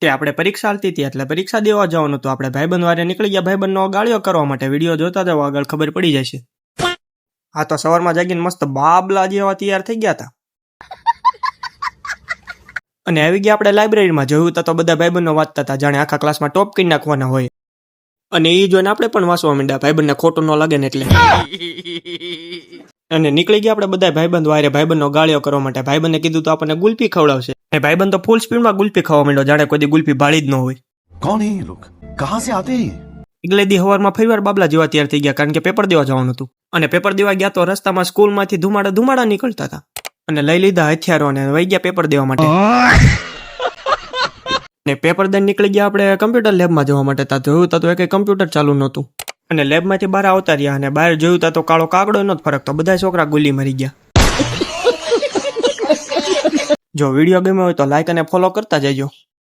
તે આપણે પરીક્ષા આલતી હતી એટલે પરીક્ષા દેવા જવાનું હતું. આપણે ભાઈબંધ વારે નીકળી ગયા ભાઈબંધનો ગાળ્યો કરવા માટે. વિડીયો જોતા જાવ, આગળ ખબર પડી જશે. હા તો સવારમાં જાગીને મસ્ત બાબલા જેવા તૈયાર થઈ ગયા હતા અને આવી ગયા આપણે લાઇબ્રેરીમાં. જોયું તો બધા ભાઈબંધો વાંચતા હતા, જાણે આખા ક્લાસમાં ટોપ કરી નાખવાના હોય. અને એ જોઈને આપણે પણ વાંચવા માંડ્યા, ભાઈબંધને ખોટું ન લાગે ને એટલે. અને નીકળી ગયા આપણે બધા ભાઈબંધ વારે ભાઈબંધનો ગાળ્યો કરવા માટે. ભાઈબંધે કીધું તો આપણને ગુલ્ફી ખવડાવશે. એ ભાઈબંધ તો ફૂલ સ્પીડમાં ગુલ્ફી ખાવા માંડ્યો, જાણે કોઈ ગુલ્ફી ભાળી જ ન હોય. કોણ હે ये लोग? कहां से आते हैं? આગલે દી સવારમાં ફરીવાર બાબલા જેવા તૈયાર થઈ ગયા, કારણ કે પેપર દેવા જવાનું હતું. અને પેપર દેવા ગયા તો રસ્તામાં સ્કૂલમાંથી ધુમાડા નીકળતા હતા. અને લઈ લીધા હથિયારો અને વહી ગયા પેપર દેવા માટે. ને પેપર દઈને નીકળી ગયા આપણે કમ્પ્યુટર લેબમાં જવા માટે. ત્યાં જોયું તો એક કમ્પ્યુટર ચાલુ નહોતું. અને લેબમાંથી બહાર આવતા રહ્યા અને બહાર જોયું તો કાળો કાગડો નહોતો ફરકતો. બધા છોકરા ગુલ્લી મરી ગયા. જો વિડીયો ગમ્યો હોય તો લાઈક અને ફોલો કરતા જજો.